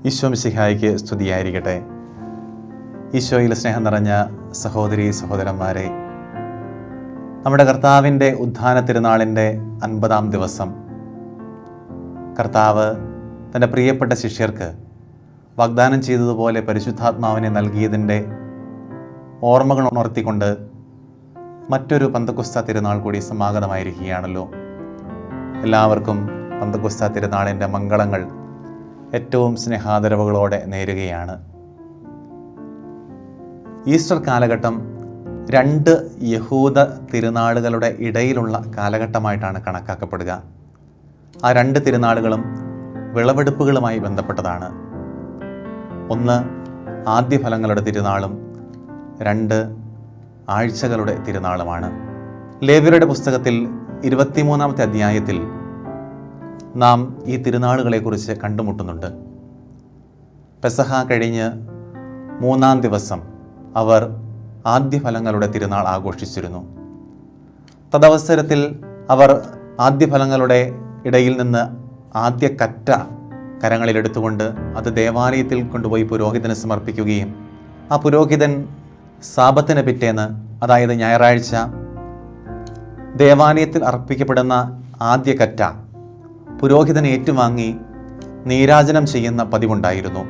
ഈശോ മിശിഹായ്ക്ക് സ്തുതിയായിരിക്കട്ടെ. ഈശോയിൽ സ്നേഹം നിറഞ്ഞ സഹോദരീ സഹോദരന്മാരെ, നമ്മുടെ കർത്താവിൻ്റെ ഉത്ഥാന തിരുനാളിൻ്റെ 50-ാം ദിവസം കർത്താവ് തൻ്റെ പ്രിയപ്പെട്ട ശിഷ്യർക്ക് വാഗ്ദാനം ചെയ്തതുപോലെ പരിശുദ്ധാത്മാവിനെ നൽകിയതിൻ്റെ ഓർമ്മകൾ ഉണർത്തിക്കൊണ്ട് മറ്റൊരു പന്തക്കുസ്ത തിരുനാൾ കൂടി സമാഗതമായിരിക്കുകയാണല്ലോ. എല്ലാവർക്കും പന്തക്കുസ്ത തിരുനാളിൻ്റെ മംഗളങ്ങൾ ഏറ്റവും സ്നേഹാദരവുകളോടെ നേരുകയാണ്. ഈസ്റ്റർ കാലഘട്ടം 2 യഹൂദ തിരുനാളുകളുടെ ഇടയിലുള്ള കാലഘട്ടമായിട്ടാണ് കണക്കാക്കപ്പെടുക. ആ 2 തിരുനാളുകളും വിളവെടുപ്പുകളുമായി ബന്ധപ്പെട്ടതാണ്. ഒന്ന് ആദ്യഫലങ്ങളുടെ തിരുനാളും 2 ആഴ്ചകളുടെ തിരുനാളുമാണ്. ലേവ്യരുടെ പുസ്തകത്തിൽ 23-ാമത്തെ അധ്യായത്തിൽ നാം ഈ തിരുനാളുകളെക്കുറിച്ച് കണ്ടുമുട്ടുന്നുണ്ട്. പെസഹ കഴിഞ്ഞ് 3-ാം ദിവസം അവർ ആദ്യഫലങ്ങളുടെ തിരുനാൾ ആഘോഷിച്ചിരുന്നു. തദവസരത്തിൽ അവർ ആദ്യഫലങ്ങളുടെ ഇടയിൽ നിന്ന് ആദ്യ കറ്റ കരങ്ങളിലെടുത്തുകൊണ്ട് അത് ദേവാലയത്തിൽ കൊണ്ടുപോയി പുരോഹിതന് സമർപ്പിക്കുകയും ആ പുരോഹിതൻ സാബത്തിന് പിറ്റേന്ന്, അതായത് ഞായറാഴ്ച, ദേവാലയത്തിൽ അർപ്പിക്കപ്പെടുന്ന ആദ്യ കറ്റ പുരോഹിതൻ ഏറ്റുവാങ്ങി നീരാജനം ചെയ്യുന്ന പതിവുണ്ടായിരുന്നു.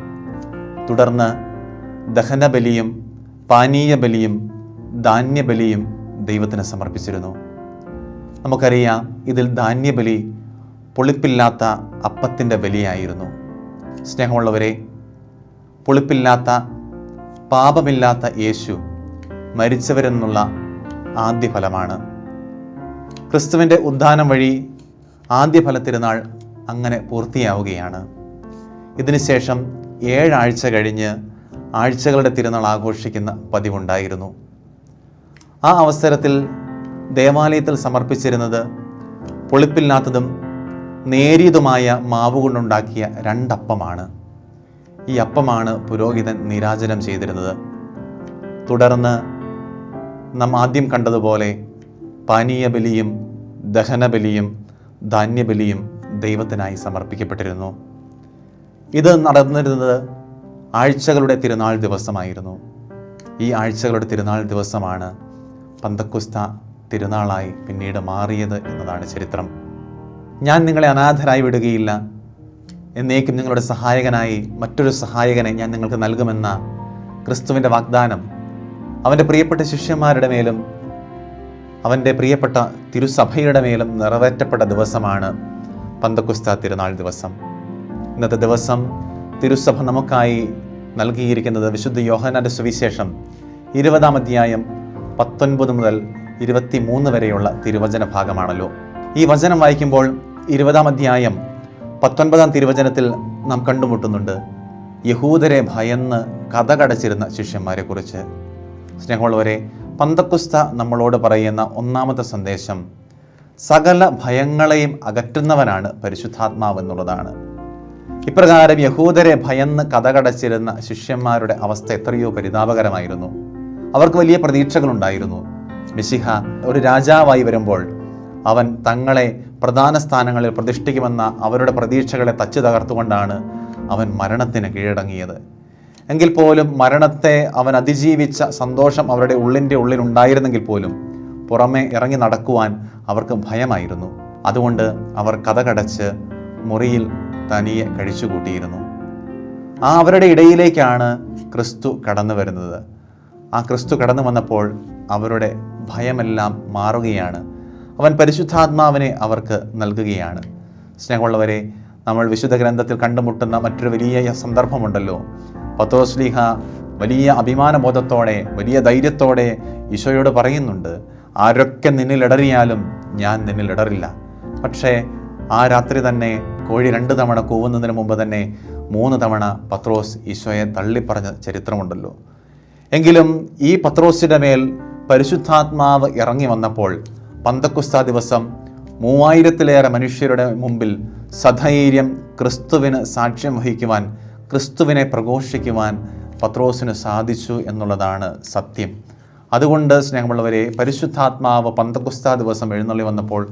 തുടർന്ന് ദഹനബലിയും പാനീയ ബലിയും ധാന്യബലിയും ദൈവത്തിന് സമർപ്പിച്ചിരുന്നു. നമുക്കറിയാം, ഇതിൽ ധാന്യബലി പുളിപ്പില്ലാത്ത അപ്പത്തിൻ്റെ ബലിയായിരുന്നു. സ്നേഹമുള്ളവരെ, പുളിപ്പില്ലാത്ത പാപമില്ലാത്ത യേശു മരിച്ചവരെന്നുള്ള ആദ്യഫലമാണ്. ക്രിസ്തുവിൻ്റെ ഉദ്ധാനം വഴി ആദ്യഫല തിരുനാൾ അങ്ങനെ പൂർത്തിയാവുകയാണ്. ഇതിനുശേഷം 7 ആഴ്ച കഴിഞ്ഞ് ആഴ്ചകളുടെ തിരുനാൾ ആഘോഷിക്കുന്ന പതിവുണ്ടായിരുന്നു. ആ അവസരത്തിൽ ദേവാലയത്തിൽ സമർപ്പിച്ചിരുന്നത് പുളിപ്പില്ലാത്തതും നേരിയതുമായ മാവ് കൊണ്ടുണ്ടാക്കിയ 2 അപ്പമാണ്. ഈ അപ്പമാണ് പുരോഹിതൻ നീരാജനം ചെയ്തിരുന്നത്. തുടർന്ന് നാം ആദ്യം കണ്ടതുപോലെ പാനീയ ബലിയും ദഹനബലിയും ധാന്യബലിയും ദൈവത്തിനായി സമർപ്പിക്കപ്പെട്ടിരുന്നു. ഇത് നടന്നിരുന്നത് ആഴ്ചകളുടെ തിരുനാൾ ദിവസമായിരുന്നു. ഈ ആഴ്ചകളുടെ തിരുനാൾ ദിവസമാണ് പന്തക്കുസ്ത തിരുനാളായി പിന്നീട് മാറിയത് എന്നതാണ് ചരിത്രം. ഞാൻ നിങ്ങളെ അനാഥരായി വിടുകയില്ല, എന്നേക്കും നിങ്ങളുടെ സഹായകനായി മറ്റൊരു സഹായകനെ ഞാൻ നിങ്ങൾക്ക് നൽകുമെന്ന ക്രിസ്തുവിൻ്റെ വാഗ്ദാനം അവൻ്റെ പ്രിയപ്പെട്ട ശിഷ്യന്മാരുടെ മേലും അവൻ്റെ പ്രിയപ്പെട്ട തിരുസഭയുടെ മേലും നിറവേറ്റപ്പെട്ട ദിവസമാണ് പന്തക്കുസ്ത തിരുനാൾ ദിവസം. ഇന്നത്തെ ദിവസം തിരുസഭ നമുക്കായി നൽകിയിരിക്കുന്നത് വിശുദ്ധ യോഹന്നാന്റെ സുവിശേഷം 20-ാം അധ്യായം 19 മുതൽ 23 വരെയുള്ള തിരുവചന ഭാഗമാണല്ലോ. ഈ വചനം വായിക്കുമ്പോൾ 20-ാം അധ്യായം 19-ാം തിരുവചനത്തിൽ നാം കണ്ടുമുട്ടുന്നുണ്ട് യഹൂദരെ ഭയന്ന് കതകടച്ചിരുന്ന ശിഷ്യന്മാരെ കുറിച്ച്. സ്നേഹമുള്ളവരെ, പന്തക്കുസ്ത നമ്മളോട് പറയുന്ന 1-ാമത്തെ സന്ദേശം സകല ഭയങ്ങളെയും അകറ്റുന്നവനാണ് പരിശുദ്ധാത്മാവ് എന്നുള്ളതാണ്. ഇപ്രകാരം യഹൂദരെ ഭയന്ന് കതകടച്ചിരുന്ന ശിഷ്യന്മാരുടെ അവസ്ഥ എത്രയോ പരിതാപകരമായിരുന്നു. അവർക്ക് വലിയ പ്രതീക്ഷകളുണ്ടായിരുന്നു. മിശിഹ ഒരു രാജാവായി വരുമ്പോൾ അവൻ തങ്ങളെ പ്രധാന സ്ഥാനങ്ങളിൽ പ്രതിഷ്ഠിക്കുമെന്ന അവരുടെ പ്രതീക്ഷകളെ തച്ചു തകർത്തുകൊണ്ടാണ് അവൻ മരണത്തിന് കീഴടങ്ങിയത്. എങ്കിൽ പോലും മരണത്തെ അവൻ അതിജീവിച്ച സന്തോഷം അവരുടെ ഉള്ളിലുണ്ടായിരുന്നെങ്കിൽ പോലും പുറമെ ഇറങ്ങി നടക്കുവാൻ അവർക്ക് ഭയമായിരുന്നു. അതുകൊണ്ട് അവർ കതകടച്ച് മുറിയിൽ തനിയെ കഴിച്ചുകൂട്ടിയിരുന്നു. അവരുടെ ഇടയിലേക്കാണ് ക്രിസ്തു കടന്നു വരുന്നത്. ആ ക്രിസ്തു കടന്നു വന്നപ്പോൾ അവരുടെ ഭയമെല്ലാം മാറുകയാണ്. അവൻ പരിശുദ്ധാത്മാവിനെ അവർക്ക് നൽകുകയാണ്. സ്നേഹമുള്ളവരെ, നമ്മൾ വിശുദ്ധ ഗ്രന്ഥത്തിൽ കണ്ടുമുട്ടുന്ന മറ്റൊരു വലിയ സന്ദർഭമുണ്ടല്ലോ. പത്രോസ്ലീഹ വലിയ അഭിമാനബോധത്തോടെ, വലിയ ധൈര്യത്തോടെ ഈശോയോട് പറയുന്നുണ്ട്, ആരൊക്കെ നിന്നിൽ ഇടറിയാലും ഞാൻ നിന്നിൽ ഇടറില്ല. പക്ഷേ ആ രാത്രി തന്നെ കോഴി 2 തവണ കൂവുന്നതിന് മുമ്പ് തന്നെ 3 തവണ പത്രോസ് ഈശോയെ തള്ളിപ്പറഞ്ഞ ചരിത്രമുണ്ടല്ലോ. എങ്കിലും ഈ പത്രോസിൻ്റെ മേൽ പരിശുദ്ധാത്മാവ് ഇറങ്ങി വന്നപ്പോൾ പന്തക്കുസ്ത ദിവസം 3000-ലേറെ മനുഷ്യരുടെ മുമ്പിൽ സധൈര്യം ക്രിസ്തുവിന് സാക്ഷ്യം വഹിക്കുവാൻ, ക്രിസ്തുവിനെ പ്രഘോഷിക്കുവാൻ പത്രോസിന് സാധിച്ചു എന്നുള്ളതാണ് സത്യം. അതുകൊണ്ട് സ്നേഹമുള്ളവരെ, പരിശുദ്ധാത്മാവ് പന്തക്കുസ്ത ദിവസം എഴുന്നള്ളി വന്നപ്പോൾ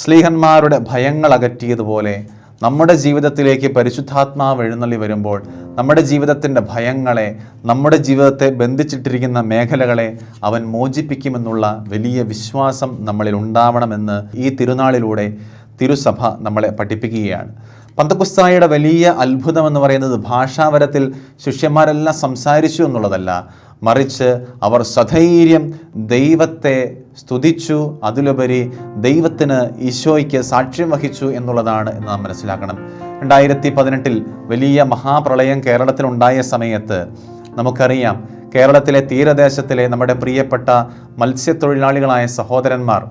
സ്ലീഹന്മാരുടെ ഭയങ്ങൾ അകറ്റിയതുപോലെ നമ്മുടെ ജീവിതത്തിലേക്ക് പരിശുദ്ധാത്മാവ് എഴുന്നള്ളി വരുമ്പോൾ നമ്മുടെ ജീവിതത്തിൻ്റെ ഭയങ്ങളെ, നമ്മുടെ ജീവിതത്തെ ബന്ധിച്ചിട്ടിരിക്കുന്ന മേഖലകളെ അവൻ മോചിപ്പിക്കുമെന്നുള്ള വലിയ വിശ്വാസം നമ്മളിൽ ഉണ്ടാവണമെന്ന് ഈ തിരുനാളിലൂടെ തിരുസഭ നമ്മളെ പഠിപ്പിക്കുകയാണ്. പന്തക്കുസ്തായുടെ വലിയ അത്ഭുതം എന്ന് പറയുന്നത് ഭാഷാവരത്തിൽ ശിഷ്യന്മാരെല്ലാം സംസാരിച്ചു എന്നുള്ളതല്ല, മറിച്ച് അവർ സധൈര്യം ദൈവത്തെ സ്തുതിച്ചു, അതിലുപരി ദൈവത്തിന്, ഈശോയ്ക്ക് സാക്ഷ്യം വഹിച്ചു എന്നുള്ളതാണ് എന്ന് നാം മനസ്സിലാക്കണം. 2018 വലിയ മഹാപ്രളയം കേരളത്തിലുണ്ടായ സമയത്ത് നമുക്കറിയാം, കേരളത്തിലെ തീരദേശത്തിലെ നമ്മുടെ പ്രിയപ്പെട്ട മത്സ്യത്തൊഴിലാളികളായ സഹോദരന്മാർ,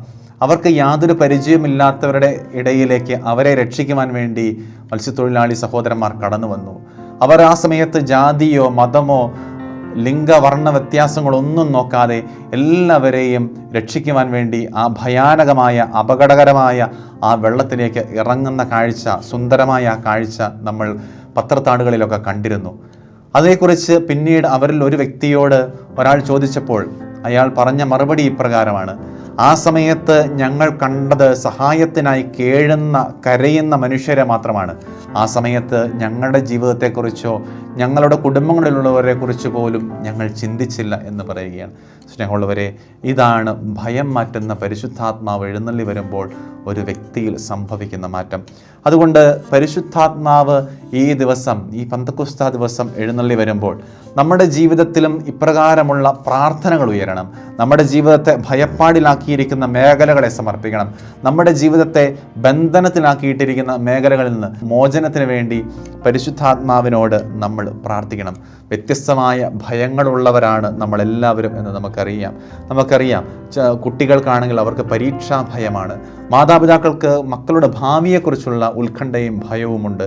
അവർക്ക് യാതൊരു പരിചയമില്ലാത്തവരുടെ ഇടയിലേക്ക് അവരെ രക്ഷിക്കുവാൻ വേണ്ടി മത്സ്യത്തൊഴിലാളി സഹോദരന്മാർ കടന്നു വന്നു. അവർ ആ സമയത്ത് ജാതിയോ മതമോ ലിംഗവർണ്ണ വ്യത്യാസങ്ങളൊന്നും നോക്കാതെ എല്ലാവരെയും രക്ഷിക്കുവാൻ വേണ്ടി ആ ഭയാനകമായ അപകടകരമായ ആ വെള്ളത്തിലേക്ക് ഇറങ്ങുന്ന കാഴ്ച, സുന്ദരമായ ആ കാഴ്ച നമ്മൾ പത്രത്താളുകളിലൊക്കെ കണ്ടിരുന്നു. അതേക്കുറിച്ച് പിന്നീട് അവരിൽ ഒരു വ്യക്തിയോട് ഒരാൾ ചോദിച്ചപ്പോൾ അയാൾ പറഞ്ഞ മറുപടി ഇപ്രകാരമാണ്: ആ സമയത്ത് ഞങ്ങൾ കണ്ടത് സഹായത്തിനായി കരയുന്ന മനുഷ്യരെ മാത്രമാണ്. ആ സമയത്ത് ഞങ്ങളുടെ ജീവിതത്തെക്കുറിച്ചോ ഞങ്ങളുടെ കുടുംബങ്ങളിലുള്ളവരെ കുറിച്ച് പോലും ഞങ്ങൾ ചിന്തിച്ചില്ല എന്ന് പറയുകയാണ്. സ്നേഹമുള്ളവരെ, ഇതാണ് ഭയം മാറ്റുന്ന പരിശുദ്ധാത്മാവ് എഴുന്നള്ളി വരുമ്പോൾ ഒരു വ്യക്തിയിൽ സംഭവിക്കുന്ന മാറ്റം. അതുകൊണ്ട് പരിശുദ്ധാത്മാവ് ഈ ദിവസം, ഈ പന്തക്കുസ്താ ദിവസം എഴുന്നള്ളി വരുമ്പോൾ നമ്മുടെ ജീവിതത്തിലും ഇപ്രകാരമുള്ള പ്രാർത്ഥനകൾ ഉയരണം. നമ്മുടെ ജീവിതത്തെ ഭയപ്പാടിലാക്കിയിരിക്കുന്ന മേഖലകളെ സമർപ്പിക്കണം. നമ്മുടെ ജീവിതത്തെ ബന്ധനത്തിലാക്കിയിട്ടിരിക്കുന്ന മേഖലകളിൽ നിന്ന് മോചനത്തിന് വേണ്ടി പരിശുദ്ധാത്മാവിനോട് നമ്മൾ പ്രാർത്ഥിക്കണം. വ്യത്യസ്തമായ ഭയങ്ങളുള്ളവരാണ് നമ്മളെല്ലാവരും എന്ന് നമുക്കറിയാം. കുട്ടികൾക്കാണെങ്കിൽ അവർക്ക് പരീക്ഷാ ഭയമാണ്. മാതാപിതാക്കൾക്ക് മക്കളുടെ ഭാവിയെക്കുറിച്ചുള്ള ഉത്കണ്ഠയും ഭയവുമുണ്ട്.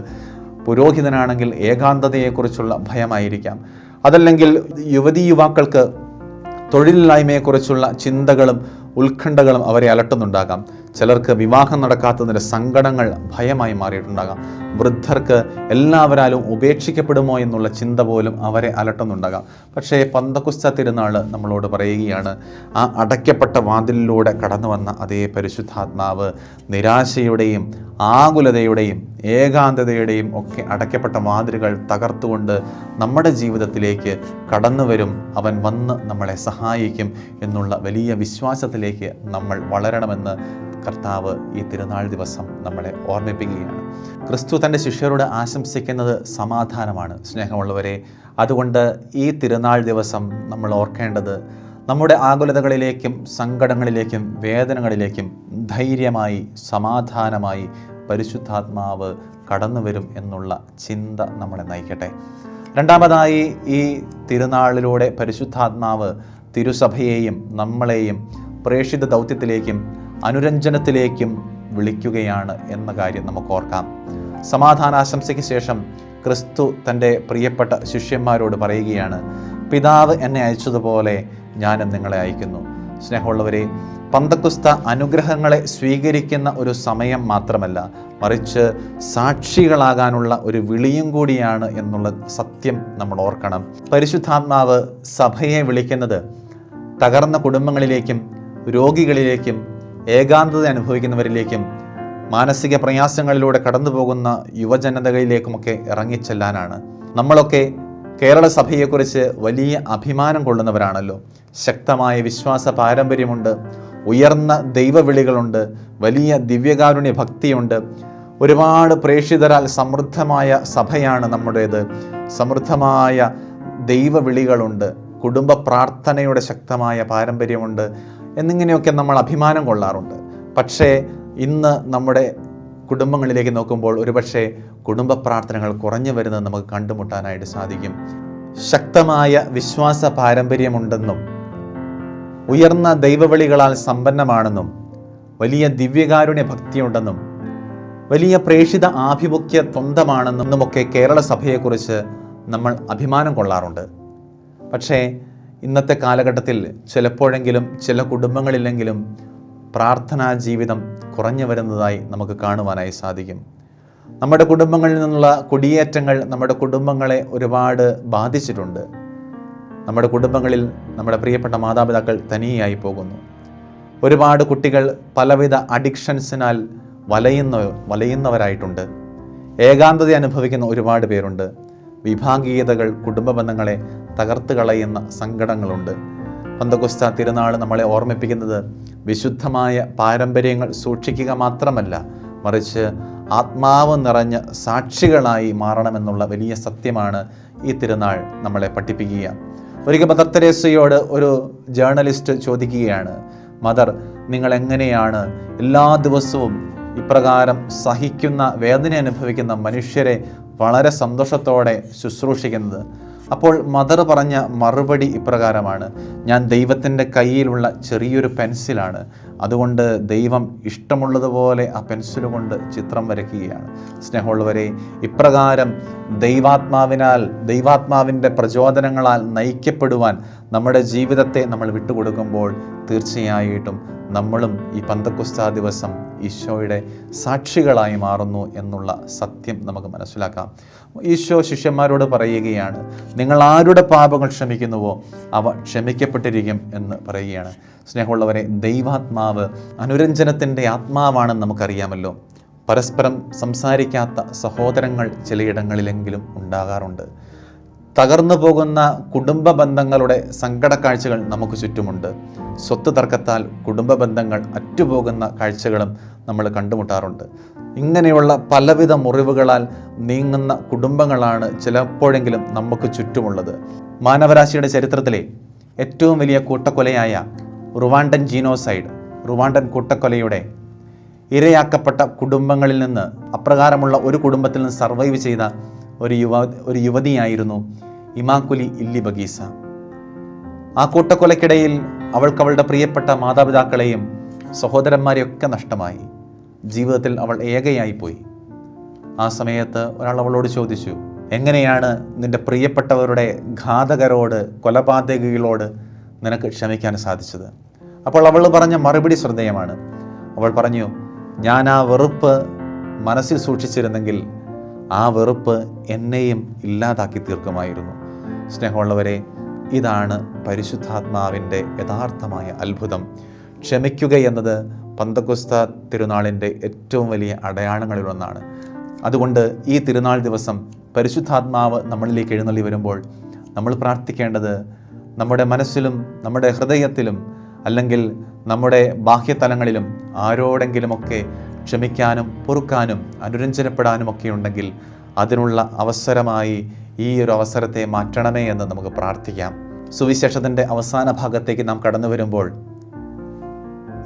പുരോഹിതനാണെങ്കിൽ ഏകാന്തതയെക്കുറിച്ചുള്ള ഭയമായിരിക്കാം. അതല്ലെങ്കിൽ യുവതീ-യുവാക്കൾക്ക് തൊഴിലില്ലായ്മയെക്കുറിച്ചുള്ള ചിന്തകളും ഉത്കണ്ഠകളും അവരെ അലട്ടുന്നുണ്ടാകാം. ചിലർക്ക് വിവാഹം നടക്കാത്തതിൻ്റെ സങ്കടങ്ങൾ ഭയമായി മാറിയിട്ടുണ്ടാകാം. വൃദ്ധർക്ക് എല്ലാവരാലും ഉപേക്ഷിക്കപ്പെടുമോ എന്നുള്ള ചിന്ത പോലും അവരെ അലട്ടുന്നുണ്ടാകാം. പക്ഷേ പന്തക്കുസ്ത തിരുനാൾ നമ്മളോട് പറയുകയാണ്, ആ അടയ്ക്കപ്പെട്ട വാതിലിലൂടെ കടന്നു വന്ന അതേ പരിശുദ്ധാത്മാവ് നിരാശയുടെയും ആകുലതയുടെയും ഏകാന്തതയുടെയും ഒക്കെ അടയ്ക്കപ്പെട്ട വാതിലുകൾ തകർത്തുകൊണ്ട് നമ്മുടെ ജീവിതത്തിലേക്ക് കടന്നു വരും. അവൻ വന്ന് നമ്മളെ സഹായിക്കും എന്നുള്ള വലിയ വിശ്വാസത്തിലേക്ക് നമ്മൾ വളരണമെന്ന് കർത്താവ് ഈ തിരുനാൾ ദിവസം നമ്മളെ ഓർമ്മിപ്പിക്കുകയാണ്. ക്രിസ്തു തൻ്റെ ശിഷ്യരോട് ആശംസിക്കുന്നത് സമാധാനമാണ്. സ്നേഹമുള്ളവരെ, അതുകൊണ്ട് ഈ തിരുനാൾ ദിവസം നമ്മൾ ഓർക്കേണ്ടത് നമ്മുടെ ആകുലതകളിലേക്കും സങ്കടങ്ങളിലേക്കും വേദനകളിലേക്കും ധൈര്യമായി സമാധാനമായി പരിശുദ്ധാത്മാവ് കടന്നു വരും എന്നുള്ള ചിന്ത നമ്മളെ നയിക്കട്ടെ. രണ്ടാമതായി, ഈ തിരുനാളിലൂടെ പരിശുദ്ധാത്മാവ് തിരുസഭയെയും നമ്മളെയും പ്രേക്ഷിത ദൗത്യത്തിലേക്കും അനുരഞ്ജനത്തിലേക്കും വിളിക്കുകയാണ് എന്ന കാര്യം നമുക്ക് ഓർക്കാം. സമാധാനാശംസയ്ക്ക് ശേഷം ക്രിസ്തു തൻ്റെ പ്രിയപ്പെട്ട ശിഷ്യന്മാരോട് പറയുകയാണ്, പിതാവ് എന്നെ അയച്ചതുപോലെ ഞാനും നിങ്ങളെ അയക്കുന്നു. സ്നേഹമുള്ളവരെ, പന്തക്കുസ്ത അനുഗ്രഹങ്ങളെ സ്വീകരിക്കുന്ന ഒരു സമയം മാത്രമല്ല, മറിച്ച് സാക്ഷികളാകാനുള്ള ഒരു വിളിയും കൂടിയാണ് എന്നുള്ള സത്യം നമ്മൾ ഓർക്കണം. പരിശുദ്ധാത്മാവ് സഭയെ വിളിക്കുന്നത് തകർന്ന കുടുംബങ്ങളിലേക്കും രോഗികളിലേക്കും ഏകാന്തത അനുഭവിക്കുന്നവരിലേക്കും മാനസിക പ്രയാസങ്ങളിലൂടെ കടന്നു പോകുന്ന യുവജനതകളിലേക്കുമൊക്കെ ഇറങ്ങിച്ചെല്ലാനാണ്. നമ്മളൊക്കെ കേരള സഭയെക്കുറിച്ച് വലിയ അഭിമാനം കൊള്ളുന്നവരാണല്ലോ. ശക്തമായ വിശ്വാസ പാരമ്പര്യമുണ്ട്, ഉയർന്ന ദൈവവിളികളുണ്ട്, വലിയ ദിവ്യകാരുണ്യ ഭക്തിയുണ്ട്, ഒരുപാട് പ്രേക്ഷിതരാൽ സമൃദ്ധമായ സഭയാണ് നമ്മുടേത്, സമൃദ്ധമായ ദൈവവിളികളുണ്ട്, കുടുംബ പ്രാർത്ഥനയുടെ ശക്തമായ പാരമ്പര്യമുണ്ട് എന്നിങ്ങനെയൊക്കെ നമ്മൾ അഭിമാനം കൊള്ളാറുണ്ട്. പക്ഷേ ഇന്ന് നമ്മുടെ കുടുംബങ്ങളിലേക്ക് നോക്കുമ്പോൾ ഒരുപക്ഷെ കുടുംബ പ്രാർത്ഥനകൾ കുറഞ്ഞു വരുന്നത് നമുക്ക് കണ്ടുമുട്ടാനായിട്ട് സാധിക്കും. ശക്തമായ വിശ്വാസ പാരമ്പര്യമുണ്ടെന്നും ഉയർന്ന ദൈവവിളികളാൽ സമ്പന്നമാണെന്നും വലിയ ദിവ്യകാരുണ്യ ഭക്തിയുണ്ടെന്നും വലിയ പ്രേക്ഷിത ആഭിമുഖ്യ തൊന്തമാണെന്നുമൊക്കെ കേരള സഭയെക്കുറിച്ച് നമ്മൾ അഭിമാനം കൊള്ളാറുണ്ട്. പക്ഷേ ഇന്നത്തെ കാലഘട്ടത്തിൽ ചിലപ്പോഴെങ്കിലും ചില കുടുംബങ്ങളിലെങ്കിലും പ്രാർത്ഥനാ ജീവിതം കുറഞ്ഞു വരുന്നതായി നമുക്ക് കാണുവാനായി സാധിക്കും. നമ്മുടെ കുടുംബങ്ങളിൽ നിന്നുള്ള കുടിയേറ്റങ്ങൾ നമ്മുടെ കുടുംബങ്ങളെ ഒരുപാട് ബാധിച്ചിട്ടുണ്ട്. നമ്മുടെ കുടുംബങ്ങളിൽ നമ്മുടെ പ്രിയപ്പെട്ട മാതാപിതാക്കൾ പോകുന്നു. ഒരുപാട് കുട്ടികൾ പലവിധ അഡിക്ഷൻസിനാൽ വലയുന്നവരായിട്ടുണ്ട്. ഏകാന്തത അനുഭവിക്കുന്ന ഒരുപാട് പേരുണ്ട്. വിഭാഗീയതകൾ കുടുംബ ബന്ധങ്ങളെ തകർത്ത് കളയുന്ന സങ്കടങ്ങളുണ്ട്. പന്തക്കൊസ്താ തിരുനാൾ നമ്മളെ ഓർമ്മിപ്പിക്കുന്നത് വിശുദ്ധമായ പാരമ്പര്യങ്ങൾ സൂക്ഷിക്കുക മാത്രമല്ല, മറിച്ച് ആത്മാവ് നിറഞ്ഞ സാക്ഷികളായി മാറണമെന്നുള്ള വലിയ സത്യമാണ് ഈ തിരുനാൾ നമ്മളെ പഠിപ്പിക്കുക. ഒരിക്കൽ മദർ തെരേസയോട് ഒരു ജേർണലിസ്റ്റ് ചോദിക്കുകയാണ്, മദർ, നിങ്ങൾ എങ്ങനെയാണ് എല്ലാ ദിവസവും ഇപ്രകാരം സഹിക്കുന്ന, വേദന അനുഭവിക്കുന്ന മനുഷ്യരെ വളരെ സന്തോഷത്തോടെ ശുശ്രൂഷിക്കുന്നത്? അപ്പോൾ മദർ പറഞ്ഞ മറുപടി ഇപ്രകാരമാണ്, ഞാൻ ദൈവത്തിൻ്റെ കയ്യിലുള്ള ചെറിയൊരു പെൻസിലാണ്, അതുകൊണ്ട് ദൈവം ഇഷ്ടമുള്ളതുപോലെ ആ പെൻസിൽ കൊണ്ട് ചിത്രം വരയ്ക്കുകയാണ്. സ്നേഹമുള്ളവരെ, ഇപ്രകാരം ദൈവാത്മാവിൻ്റെ പ്രചോദനങ്ങളാൽ നയിക്കപ്പെടുവാൻ നമ്മുടെ ജീവിതത്തെ നമ്മൾ വിട്ടുകൊടുക്കുമ്പോൾ തീർച്ചയായിട്ടും നമ്മളും ഈ പന്തക്കൊസ്താ ദിവസം ഈശോയുടെ സാക്ഷികളായി മാറുന്നു എന്നുള്ള സത്യം നമുക്ക് മനസ്സിലാക്കാം. ഈശോ ശിഷ്യന്മാരോട് പറയുകയാണ്, നിങ്ങൾ ആരുടെ പാപങ്ങൾ ക്ഷമിക്കുന്നുവോ അവ ക്ഷമിക്കപ്പെട്ടിരിക്കും എന്ന് പറയുകയാണ്. സ്നേഹമുള്ളവരെ, ദൈവാത്മാവ് അനുരഞ്ജനത്തിൻ്റെ ആത്മാവാണെന്ന് നമുക്കറിയാമല്ലോ. പരസ്പരം സംസാരിക്കാത്ത സഹോദരങ്ങൾ ചിലയിടങ്ങളിലെങ്കിലും ഉണ്ടാകാറുണ്ട്. തകർന്നു പോകുന്ന കുടുംബ ബന്ധങ്ങളുടെ സങ്കടക്കാഴ്ചകൾ നമുക്ക് ചുറ്റുമുണ്ട്. സ്വത്ത് തർക്കത്താൽ കുടുംബ ബന്ധങ്ങൾ അറ്റുപോകുന്ന കാഴ്ചകളും നമ്മൾ കണ്ടുമുട്ടാറുണ്ട്. ഇങ്ങനെയുള്ള പലവിധ മുറിവുകളാൽ നീങ്ങുന്ന കുടുംബങ്ങളാണ് ചിലപ്പോഴെങ്കിലും നമുക്ക് ചുറ്റുമുള്ളത്. മാനവരാശിയുടെ ചരിത്രത്തിലെ ഏറ്റവും വലിയ കൂട്ടക്കൊലയായ റുവാണ്ടൻ കൂട്ടക്കൊലയുടെ ഇരയാക്കപ്പെട്ട കുടുംബങ്ങളിൽ നിന്ന്, അപ്രകാരമുള്ള ഒരു കുടുംബത്തിൽ നിന്ന് സർവൈവ് ചെയ്ത ഒരു യുവതിയായിരുന്നു ഇമാക്കുലി ഇല്ലിബഗീസ. ആ കൂട്ടക്കൊലയ്ക്കിടയിൽ അവൾക്ക് അവളുടെ പ്രിയപ്പെട്ട മാതാപിതാക്കളെയും സഹോദരന്മാരെയൊക്കെ നഷ്ടമായി. ജീവിതത്തിൽ അവൾ ഏകയായിപ്പോയി. ആ സമയത്ത് ഒരാൾ അവളോട് ചോദിച്ചു, എങ്ങനെയാണ് നിന്റെ പ്രിയപ്പെട്ടവരുടെ ഘാതകരോട്, കൊലപാതകികളോട് നിനക്ക് ക്ഷമിക്കാൻ സാധിച്ചത്? അപ്പോൾ അവൾ പറഞ്ഞ മറുപടി ശ്രദ്ധേയമാണ്. അവൾ പറഞ്ഞു, ഞാൻ ആ വെറുപ്പ് മനസ്സിൽ സൂക്ഷിച്ചിരുന്നെങ്കിൽ ആ വെറുപ്പ് എന്നെയും ഇല്ലാതാക്കി തീർക്കുമായിരുന്നു. സ്നേഹമുള്ളവരെ, ഇതാണ് പരിശുദ്ധാത്മാവിൻ്റെ യഥാർത്ഥമായ അത്ഭുതം. ക്ഷമിക്കുക എന്നത് പന്തക്കൊസ്താ തിരുനാളിൻ്റെ ഏറ്റവും വലിയ അടയാളങ്ങളിലൊന്നാണ്. അതുകൊണ്ട് ഈ തിരുനാൾ ദിവസം പരിശുദ്ധാത്മാവ് നമ്മളിലേക്ക് എഴുന്നള്ളി വരുമ്പോൾ നമ്മൾ പ്രാർത്ഥിക്കേണ്ടത്, നമ്മുടെ മനസ്സിലും നമ്മുടെ ഹൃദയത്തിലും അല്ലെങ്കിൽ നമ്മുടെ ബാഹ്യതലങ്ങളിലും ആരോടെങ്കിലുമൊക്കെ ക്ഷമിക്കാനും പൊറുക്കാനും അനുരഞ്ജനപ്പെടാനും ഒക്കെ ഉണ്ടെങ്കിൽ അതിനുള്ള അവസരമായി ഈ ഒരു അവസരത്തെ മാറ്റണമേ എന്ന് നമുക്ക് പ്രാർത്ഥിക്കാം. സുവിശേഷത്തിൻ്റെ അവസാന ഭാഗത്തേക്ക് നാം കടന്നു വരുമ്പോൾ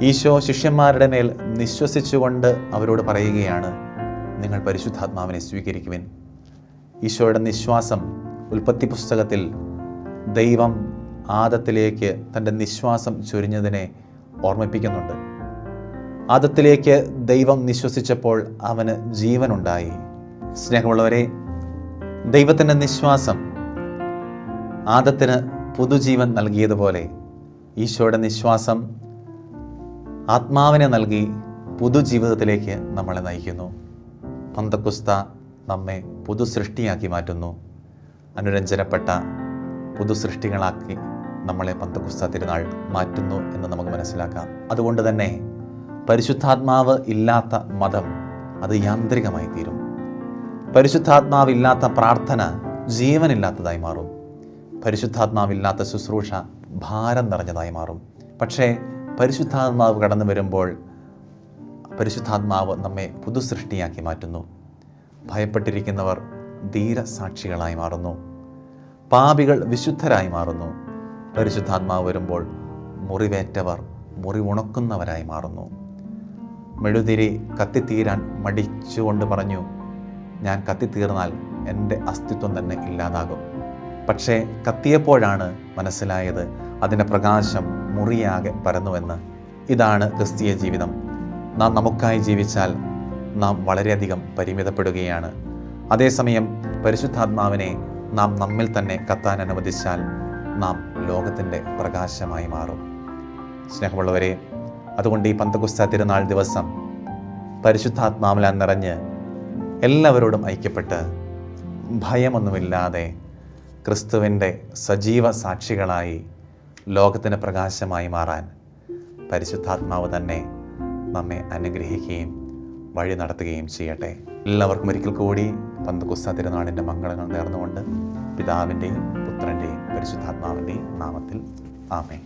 ഈശോ ശിഷ്യന്മാരുടെ മേൽ നിശ്വസിച്ചുകൊണ്ട് അവരോട് പറയുകയാണ്, നിങ്ങൾ പരിശുദ്ധാത്മാവിനെ സ്വീകരിക്കുവിൻ. ഈശോയുടെ നിശ്വാസം ഉൽപ്പത്തി പുസ്തകത്തിൽ ദൈവം ആദത്തിലേക്ക് തൻ്റെ നിശ്വാസം ചൊരിഞ്ഞതിനെ ഓർമ്മിപ്പിക്കുന്നുണ്ട്. ആദത്തിലേക്ക് ദൈവം നിശ്വസിച്ചപ്പോൾ അവന് ജീവനുണ്ടായി. സ്നേഹമുള്ളവരെ, ദൈവത്തിൻ്റെ നിശ്വാസം ആദത്തിന് പുതുജീവൻ നൽകിയതുപോലെ ഈശോയുടെ നിശ്വാസം ആത്മാവിനെ നൽകി പുതുജീവിതത്തിലേക്ക് നമ്മളെ നയിക്കുന്നു. പന്തക്കൊസ്താ നമ്മെ പുതു സൃഷ്ടിയാക്കി മാറ്റുന്നു. അനുരഞ്ജനപ്പെട്ട പുതു സൃഷ്ടികളാക്കി നമ്മളെ പന്തക്കൊസ്താ തിരുനാൾ മാറ്റുന്നു എന്ന് നമുക്ക് മനസ്സിലാക്കാം. അതുകൊണ്ട് തന്നെ പരിശുദ്ധാത്മാവ് ഇല്ലാത്ത മതം അത് യാന്ത്രികമായി തീരും. പരിശുദ്ധാത്മാവില്ലാത്ത പ്രാർത്ഥന ജീവനില്ലാത്തതായി മാറും. പരിശുദ്ധാത്മാവില്ലാത്ത ശുശ്രൂഷ ഭാരം നിറഞ്ഞതായി മാറും. പക്ഷേ പരിശുദ്ധാത്മാവ് കടന്നു വരുമ്പോൾ പരിശുദ്ധാത്മാവ് നമ്മെ പുതു സൃഷ്ടിയാക്കി മാറ്റുന്നു. ഭയപ്പെട്ടിരിക്കുന്നവർ ധീരസാക്ഷികളായി മാറുന്നു. പാപികൾ വിശുദ്ധരായി മാറുന്നു. പരിശുദ്ധാത്മാവ് വരുമ്പോൾ മുറിവേറ്റവർ മുറിവുണക്കുന്നവരായി മാറുന്നു. മെഴുതിരി കത്തിത്തീരാൻ മടിച്ചുകൊണ്ട് പറഞ്ഞു, ഞാൻ കത്തിത്തീർന്നാൽ എൻ്റെ അസ്തിത്വം തന്നെ ഇല്ലാതാകും. പക്ഷേ കത്തിയപ്പോഴാണ് മനസ്സിലായത് അതിൻ്റെ പ്രകാശം മുറിയാകെ പരന്നുവെന്ന്. ഇതാണ് ക്രിസ്തീയ ജീവിതം. നാം നമുക്കായി ജീവിച്ചാൽ നാം വളരെയധികം പരിമിതപ്പെടുകയാണ്. അതേസമയം പരിശുദ്ധാത്മാവിനെ നാം നമ്മിൽ തന്നെ കത്താൻ അനുവദിച്ചാൽ നാം ലോകത്തിൻ്റെ പ്രകാശമായി മാറും. സ്നേഹമുള്ളവരെ, അതുകൊണ്ട് ഈ പന്തക്കൊസ്താ തിരുനാൾ ദിവസം പരിശുദ്ധാത്മാവിലാൽ നിറഞ്ഞ് എല്ലാവരോടും ഐക്യപ്പെട്ട് ഭയമൊന്നുമില്ലാതെ ക്രിസ്തുവിൻ്റെ സജീവ സാക്ഷികളായി ലോകത്തിന് പ്രകാശമായി മാറാൻ പരിശുദ്ധാത്മാവ് തന്നെ നമ്മെ അനുഗ്രഹിക്കുകയും വഴി നടത്തുകയും ചെയ്യട്ടെ. എല്ലാവർക്കും ഒരിക്കൽ കൂടി പന്തക്കുസ്ത തിരുനാളിൻ്റെ മംഗളങ്ങൾ നേർന്നുകൊണ്ട് പിതാവിൻ്റെയും പുത്രൻ്റെയും പരിശുദ്ധാത്മാവിൻ്റെയും നാമത്തിൽ ആമേൻ.